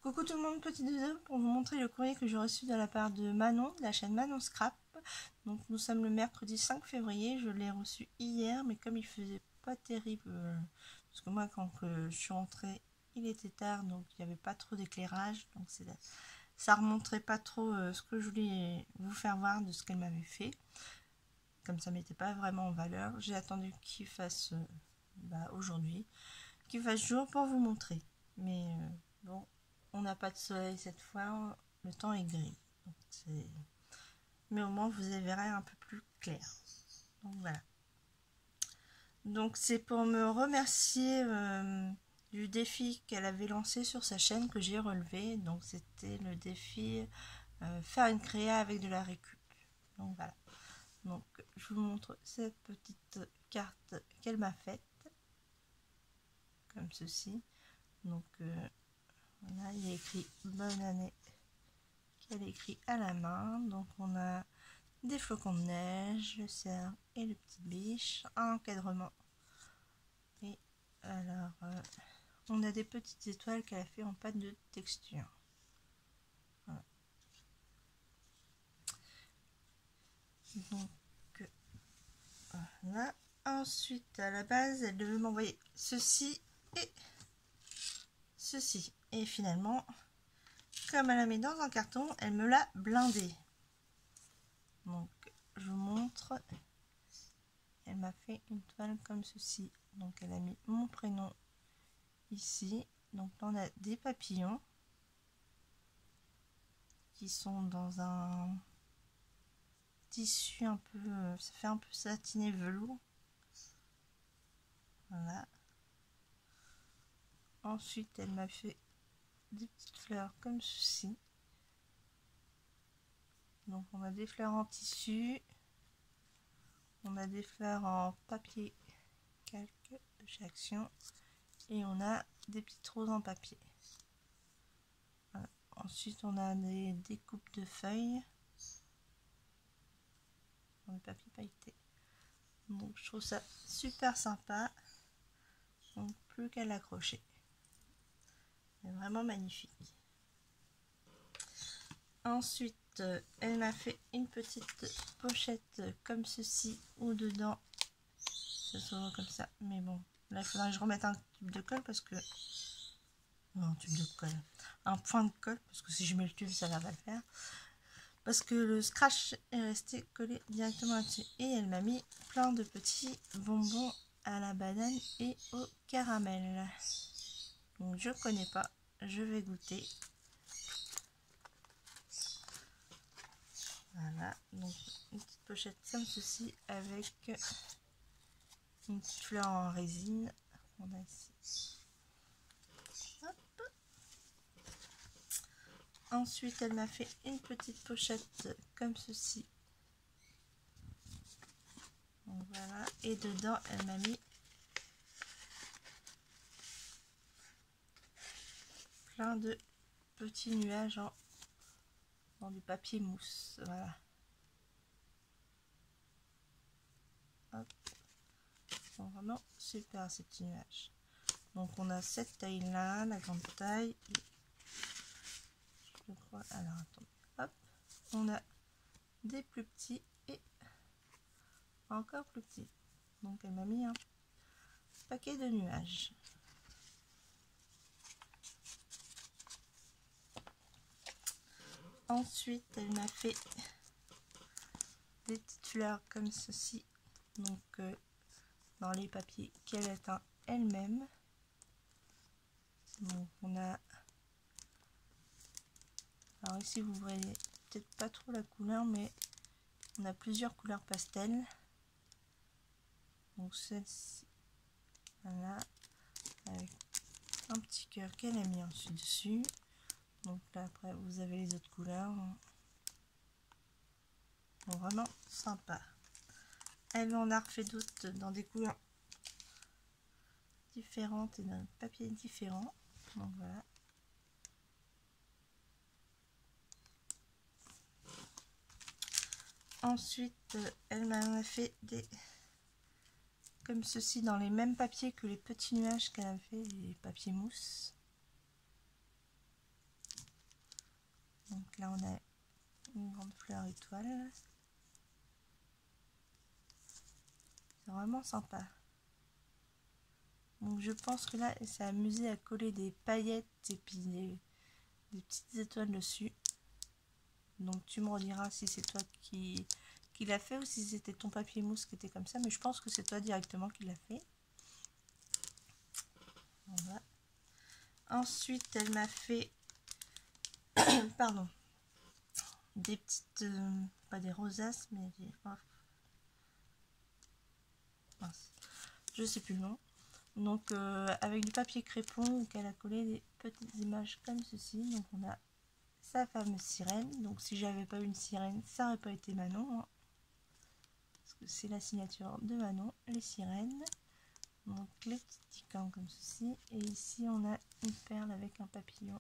Coucou tout le monde, petite vidéo pour vous montrer le courrier que j'ai reçu de la part de Manon, de la chaîne Manon Scrap. Donc nous sommes le mercredi 5 février, je l'ai reçu hier, mais comme il faisait pas terrible, parce que moi quand je suis rentrée, il était tard, donc il n'y avait pas trop d'éclairage, donc ça remontrait pas trop ce que je voulais vous faire voir de ce qu'elle m'avait fait. Comme ça mettait pas vraiment en valeur, j'ai attendu qu'il fasse aujourd'hui, qu'il fasse jour pour vous montrer. Mais bon, on n'a pas de soleil cette fois, le temps est gris. Mais au moins vous verrez un peu plus clair. Donc voilà. Donc c'est pour me remercier du défi qu'elle avait lancé sur sa chaîne que j'ai relevé. Donc c'était le défi faire une créa avec de la récup. Donc voilà. Donc je vous montre cette petite carte qu'elle m'a faite. Comme ceci. Donc voilà, il y a écrit bonne année qu'elle écrit à la main. Donc on a des flocons de neige, le cerf et le petit biche, un encadrement. Et alors on a des petites étoiles qu'elle a fait en pâte de texture. Voilà. Donc voilà. Ensuite à la base elle devait m'envoyer ceci et ceci. Et finalement, comme elle a mis dans un carton, elle me l'a blindé. Donc je vous montre. Elle m'a fait une toile comme ceci. Donc elle a mis mon prénom ici. Donc là on a des papillons qui sont dans un tissu un peu, ça fait un peu satiné velours. Voilà. Ensuite elle m'a fait des petites fleurs comme ceci. Donc on a des fleurs en tissu, on a des fleurs en papier calque de chez Action et on a des petites roses en papier. Voilà. Ensuite on a des découpes de feuilles en papier pailleté. Donc je trouve ça super sympa. Donc plus qu'à l'accrocher. C'est vraiment magnifique. Ensuite, elle m'a fait une petite pochette comme ceci, où dedans, ça sera comme ça. Mais bon, là il faudrait que je remette un tube de colle parce que... Non, un tube de colle. Un point de colle, parce que si je mets le tube, ça va pas le faire. Parce que le scratch est resté collé directement là-dessus. Et elle m'a mis plein de petits bonbons à la banane et au caramel. Donc je connais pas, je vais goûter. Voilà, donc une petite pochette comme ceci avec une petite fleur en résine. On a ici. Hop. Ensuite, elle m'a fait une petite pochette comme ceci. Donc voilà, et dedans, elle m'a mis plein de petits nuages dans du papier mousse. Voilà. Hop. Ils sont vraiment super ces petits nuages. Donc on a cette taille là, la grande taille. Je crois. Alors attendez. Hop. On a des plus petits et encore plus petits. Donc elle m'a mis un paquet de nuages. Ensuite, elle m'a fait des petites fleurs comme ceci. Donc dans les papiers qu'elle a teint elle-même. Donc on a... Alors ici vous voyez peut-être pas trop la couleur, mais on a plusieurs couleurs pastel. Donc celle-ci, voilà, avec un petit cœur qu'elle a mis ensuite dessus. Donc là après vous avez les autres couleurs. Donc, vraiment sympa. Elle en a refait d'autres dans des couleurs différentes et dans un papier différent. Donc voilà. Ensuite, elle m'a fait des comme ceci dans les mêmes papiers que les petits nuages qu'elle a fait, les papiers mousse. là on a une grande fleur étoile. C'est vraiment sympa. Donc je pense que là elle s'est amusée à coller des paillettes et puis des petites étoiles dessus. Donc tu me rediras si c'est toi qui l'a fait ou si c'était ton papier mousse qui était comme ça, mais je pense que c'est toi directement qui l'a fait. Voilà. Ensuite elle m'a fait pardon, des petites pas des rosaces mais des mince, je sais plus le nom. Donc avec du papier crépon qu'elle a collé des petites images comme ceci. Donc on a sa fameuse sirène. Donc si j'avais pas une sirène, ça n'aurait pas été Manon, hein, parce que c'est la signature de Manon, les sirènes. Donc les petits icônes comme ceci. Et ici on a une perle avec un papillon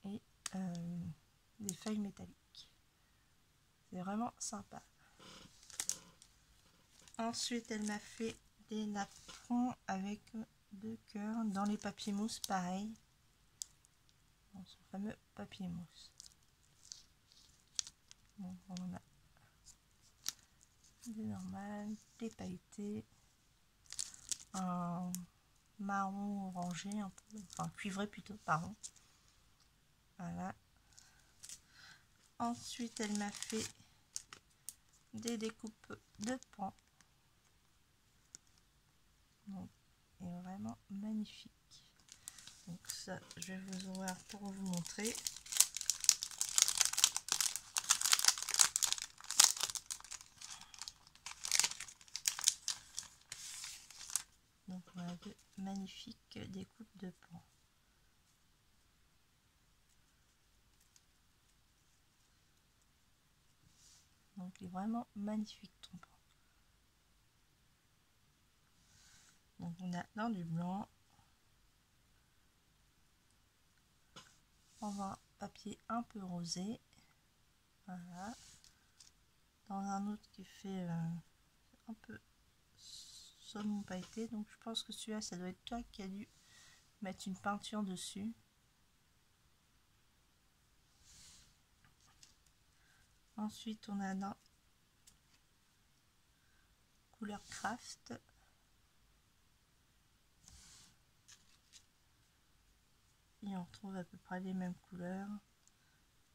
et des feuilles métalliques. C'est vraiment sympa. Ensuite elle m'a fait des napperons avec 2 cœurs dans les papiers mousse, pareil, dans son fameux papier mousse. Donc on a des normales, des pailletés, un marron orangé un peu, enfin cuivré plutôt, pardon. Voilà. Ensuite elle m'a fait des découpes de pans. Donc est vraiment magnifique. Donc ça je vais vous ouvrir pour vous montrer. Donc voilà de magnifiques découpes de pans. Donc il est vraiment magnifique ton pan. Donc on a dans du blanc, on va un papier un peu rosé, voilà, dans un autre qui fait un peu saumon pailleté. Donc je pense que celui-là ça doit être toi qui a dû mettre une peinture dessus. Ensuite on a dans couleur craft, et on retrouve à peu près les mêmes couleurs,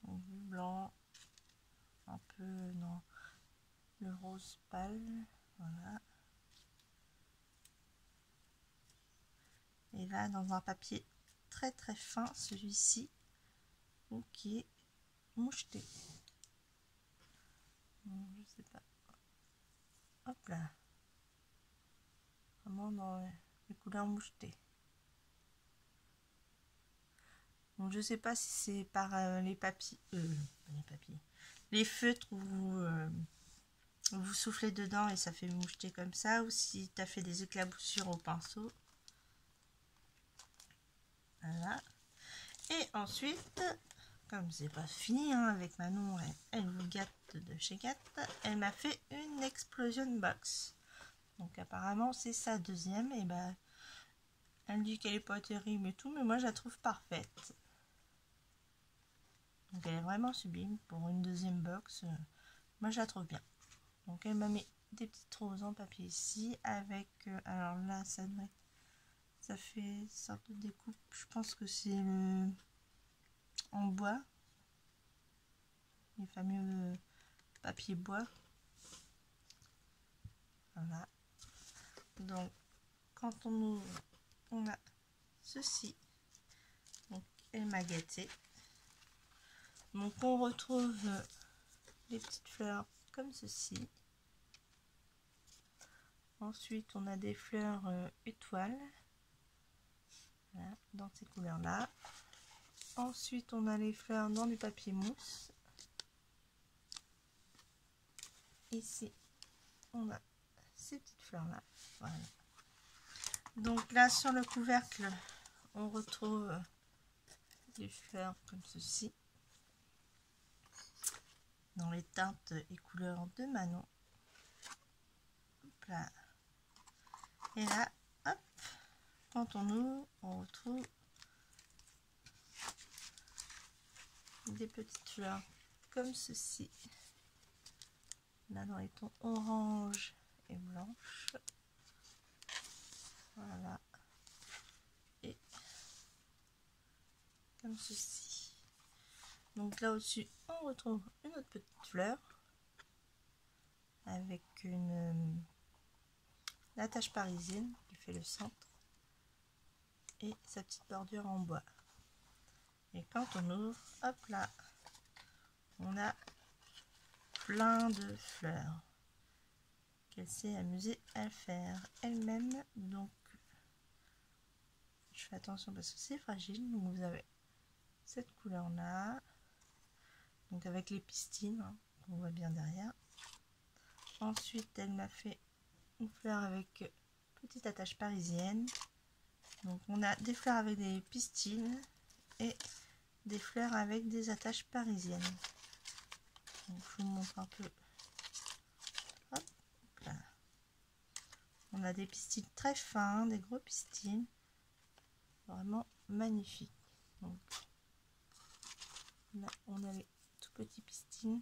donc du blanc, un peu dans le rose pâle, voilà. Et là dans un papier très très fin, celui-ci, qui est moucheté. Donc, je sais pas. Hop là. Vraiment dans les couleurs mouchetées. Donc je sais pas si c'est par les papiers, les feutres où vous soufflez dedans et ça fait moucheter comme ça, ou si tu as fait des éclaboussures au pinceau. Voilà. Et ensuite, comme c'est pas fini hein, avec Manon, elle vous gâte de chez Gâte, elle m'a fait une explosion box. Donc apparemment c'est sa deuxième, et ben elle dit qu'elle est pas terrible et tout, mais moi je la trouve parfaite. Donc elle est vraiment sublime pour une deuxième box. Moi je la trouve bien. Donc elle m'a mis des petites roses en papier ici avec alors là ça doit être, ça fait sorte de découpe, je pense que c'est le en bois, les fameux papier bois. Voilà. Donc quand on ouvre, on a ceci. Donc elle m'a gâté. Donc on retrouve les petites fleurs comme ceci. Ensuite on a des fleurs étoiles, voilà, dans ces couleurs là. Ensuite on a les fleurs dans du papier mousse. Ici on a ces petites fleurs là, voilà. Donc là sur le couvercle on retrouve des fleurs comme ceci, dans les teintes et couleurs de Manon. Hop là. Et là, hop, quand on ouvre, on retrouve des petites fleurs comme ceci. Là dans les tons orange et blanche. Voilà. Et comme ceci. Donc là au-dessus, on retrouve une autre petite fleur avec une attache parisienne qui fait le centre et sa petite bordure en bois. Et quand on ouvre, hop là, on a plein de fleurs qu'elle s'est amusée à faire elle-même. Donc je fais attention parce que c'est fragile. Donc vous avez cette couleur là, donc avec les pistils, hein, on voit bien derrière. Ensuite elle m'a fait une fleur avec petite attache parisienne. Donc on a des fleurs avec des pistils et des fleurs avec des attaches parisiennes. Donc je vous montre un peu. Hop là. On a des pistils très fins, des gros pistils, vraiment magnifiques. Donc là on a les tout petits pistils.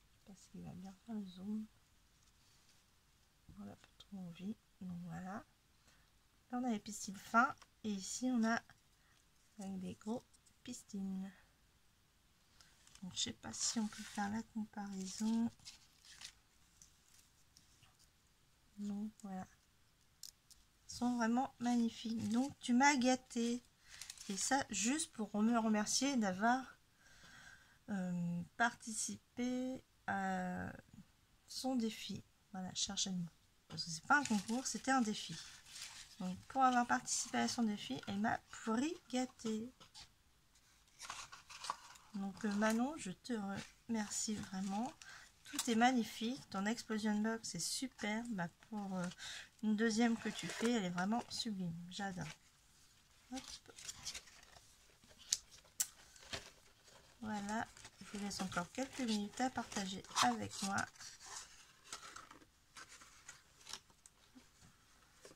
Je sais pas s'il va bien faire le zoom. Voilà, pas trop envie. Donc voilà. Là on a les pistils fins et ici on a avec des gros pistils. Donc je sais pas si on peut faire la comparaison. Donc voilà. Ils sont vraiment magnifiques. Donc tu m'as gâté. Et ça juste pour me remercier d'avoir participé à son défi. Voilà, cherchez le mot. Parce que c'est pas un concours, c'était un défi. Donc pour avoir participé à son défi, elle m'a pourri gâté. Donc Manon, je te remercie vraiment. Tout est magnifique. Ton explosion box est super. Bah, pour une deuxième que tu fais, elle est vraiment sublime. J'adore. Voilà. Je vous laisse encore quelques minutes à partager avec moi.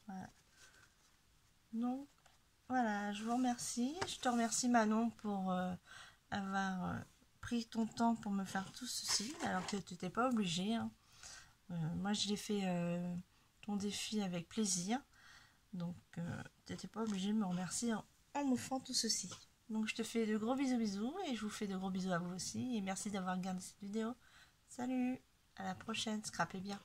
Voilà. Donc voilà, je vous remercie. Je te remercie Manon pour avoir pris ton temps pour me faire tout ceci, alors que tu n'étais pas obligé. Hein. Moi je l'ai fait ton défi avec plaisir. Donc tu n'étais pas obligé de me remercier en m'offrant tout ceci. Donc je te fais de gros bisous et je vous fais de gros bisous à vous aussi. Et merci d'avoir regardé cette vidéo. Salut, à la prochaine, scrapez bien.